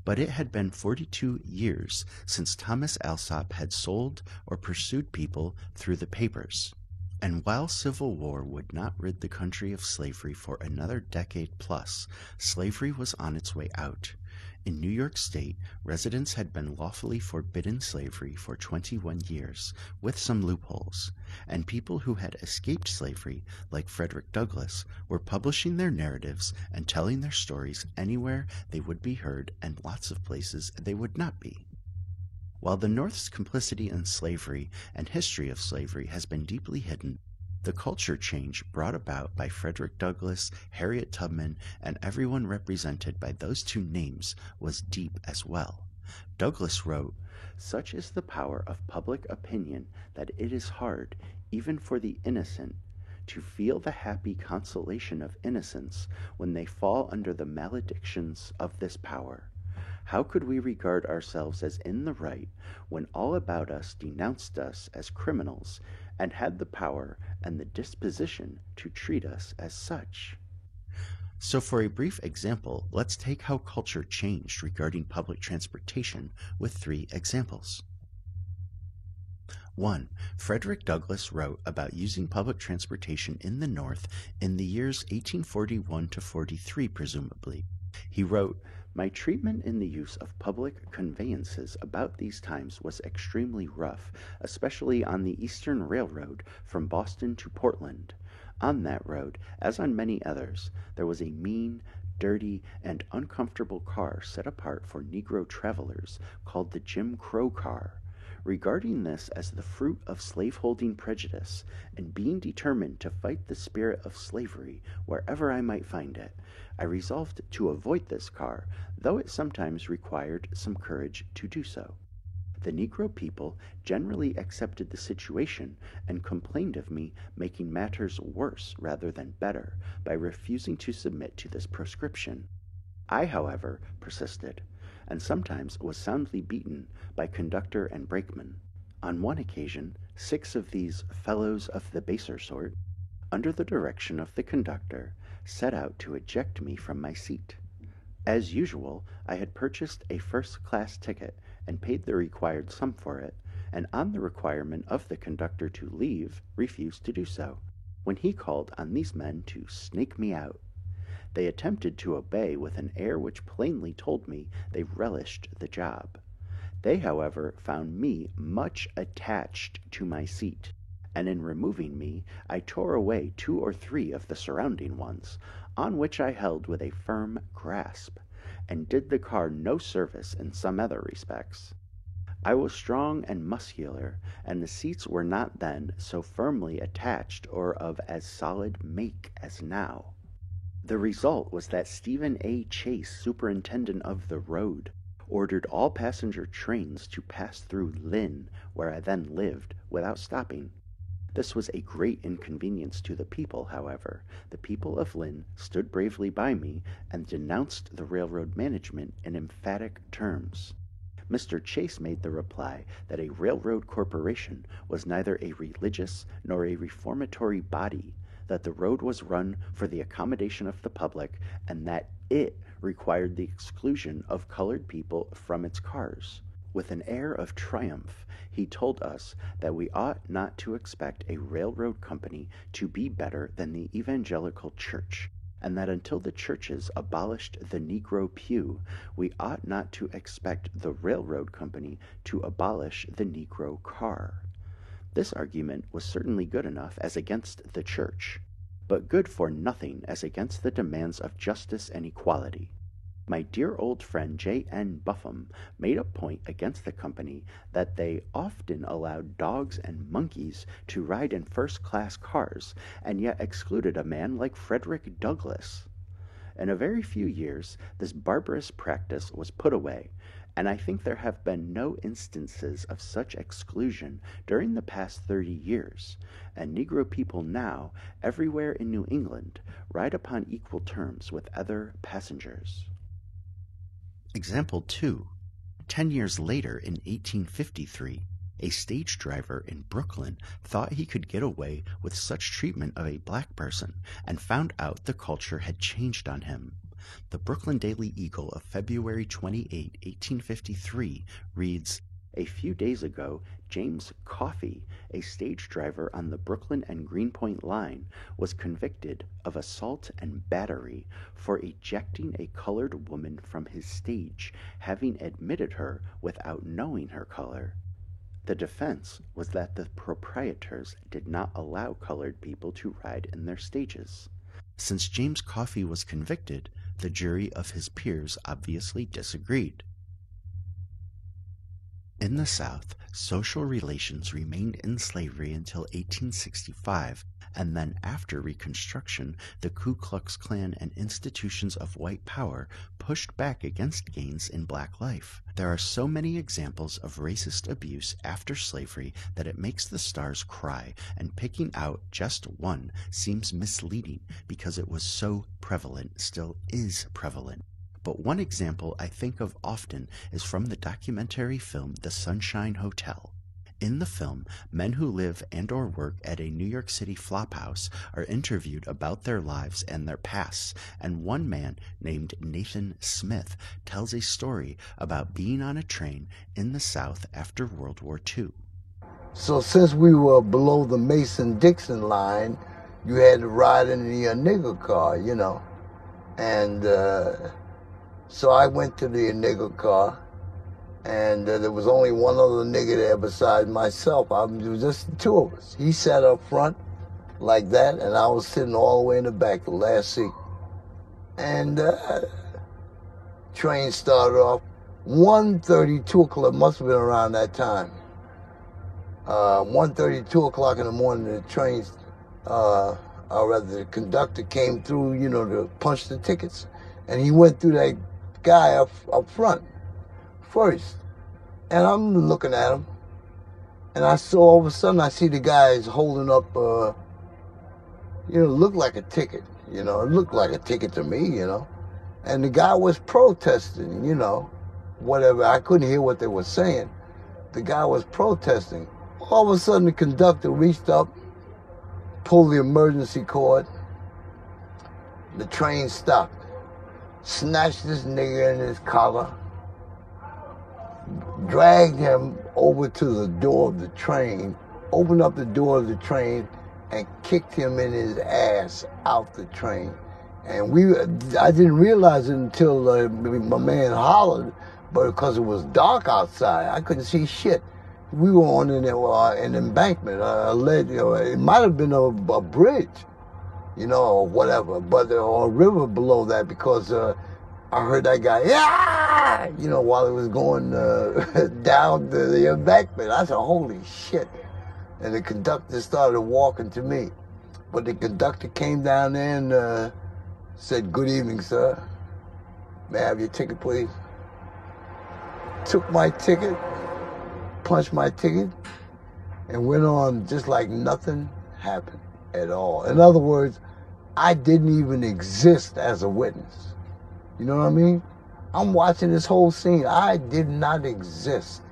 But it had been 42 years since Thomas Alsop had sold or pursued people through the papers. And while civil war would not rid the country of slavery for another decade plus, slavery was on its way out. In New York State, residents had been lawfully forbidden slavery for 21 years, with some loopholes, and people who had escaped slavery, like Frederick Douglass, were publishing their narratives and telling their stories anywhere they would be heard and lots of places they would not be. While the North's complicity in slavery and history of slavery has been deeply hidden, the culture change brought about by Frederick Douglass, Harriet Tubman, and everyone represented by those two names was deep as well. Douglass wrote, "Such is the power of public opinion that it is hard, even for the innocent, to feel the happy consolation of innocence when they fall under the maledictions of this power. How could we regard ourselves as in the right when all about us denounced us as criminals and had the power and the disposition to treat us as such?" So for a brief example, let's take how culture changed regarding public transportation with 3 examples. 1. Frederick Douglass wrote about using public transportation in the North in the years 1841 to 43, presumably. He wrote, "My treatment in the use of public conveyances about these times was extremely rough, especially on the Eastern Railroad from Boston to Portland. On that road, as on many others, there was a mean, dirty, and uncomfortable car set apart for Negro travelers called the Jim Crow car. Regarding this as the fruit of slaveholding prejudice, and being determined to fight the spirit of slavery wherever I might find it, I resolved to avoid this car, though it sometimes required some courage to do so. The Negro people generally accepted the situation and complained of me making matters worse rather than better by refusing to submit to this proscription. I, however, persisted, and sometimes was soundly beaten by conductor and brakeman. On one occasion, 6 of these fellows of the baser sort, under the direction of the conductor, set out to eject me from my seat. As usual, I had purchased a first-class ticket and paid the required sum for it, and on the requirement of the conductor to leave, refused to do so, when he called on these men to snake me out. They attempted to obey with an air which plainly told me they relished the job. They, however, found me much attached to my seat, and in removing me, I tore away 2 or 3 of the surrounding ones, on which I held with a firm grasp, and did the car no service in some other respects. I was strong and muscular, and the seats were not then so firmly attached or of as solid make as now. The result was that Stephen A. Chase, superintendent of the road, ordered all passenger trains to pass through Lynn, where I then lived, without stopping. This was a great inconvenience to the people, however. The people of Lynn stood bravely by me and denounced the railroad management in emphatic terms. Mr. Chase made the reply that a railroad corporation was neither a religious nor a reformatory body, that the road was run for the accommodation of the public, and that it required the exclusion of colored people from its cars. With an air of triumph, he told us that we ought not to expect a railroad company to be better than the evangelical church, and that until the churches abolished the Negro pew, we ought not to expect the railroad company to abolish the Negro car. This argument was certainly good enough as against the church, but good for nothing as against the demands of justice and equality. My dear old friend J.N. Buffum made a point against the company that they often allowed dogs and monkeys to ride in first-class cars, and yet excluded a man like Frederick Douglass. In a very few years, this barbarous practice was put away, and I think there have been no instances of such exclusion during the past 30 years, and Negro people now, everywhere in New England, ride upon equal terms with other passengers. Example 2. 10 years later, in 1853, a stage driver in Brooklyn thought he could get away with such treatment of a black person and found out the culture had changed on him. The Brooklyn Daily Eagle of February 28, 1853 reads, "A few days ago, James Coffey, a stage driver on the Brooklyn and Greenpoint line, was convicted of assault and battery for ejecting a colored woman from his stage, having admitted her without knowing her color." The defense was that the proprietors did not allow colored people to ride in their stages. Since James Coffey was convicted, the jury of his peers obviously disagreed. In the South, social relations remained in slavery until 1865, and then after Reconstruction, the Ku Klux Klan and institutions of white power pushed back against gains in black life. There are so many examples of racist abuse after slavery that it makes the stars cry, and picking out just one seems misleading because it was so prevalent, still is prevalent. But one example I think of often is from the documentary film The Sunshine Hotel. In the film, men who live and or work at a New York City flophouse are interviewed about their lives and their pasts, and one man named Nathan Smith tells a story about being on a train in the South after World War II. So since we were below the Mason-Dixon line, you had to ride in the nigger car, you know, and so I went to the nigger car, and there was only one other nigger there besides myself. It was just the two of us. He sat up front like that, and I was sitting all the way in the back, the last seat. And train started off 1:30, 2 o'clock, must have been around that time. 1:30, 2 o'clock in the morning, the train, or rather the conductor came through, you know, to punch the tickets. And he went through that guy up front first, and I'm looking at him, and I saw all of a sudden I see the guys holding up, looked like a ticket, it looked like a ticket to me, and the guy was protesting, whatever. I couldn't hear what they were saying. The guy was protesting. All of a sudden the conductor reached up, pulled the emergency cord, the train stopped. Snatched this nigger in his collar, dragged him over to the door of the train, opened up the door of the train, and kicked him in his ass out the train. And I didn't realize it until my man hollered, but because it was dark outside, I couldn't see shit. We were on an embankment, it might have been a bridge, or whatever, but or a river below that, because I heard that guy, yeah, while he was going down the embankment. I said, holy shit. And the conductor started walking to me. But the conductor came down there and said, "Good evening, sir. May I have your ticket, please?" Took my ticket, punched my ticket, and went on just like nothing happened at all. In other words, I didn't even exist as a witness. You know what I mean? I'm watching this whole scene. I did not exist.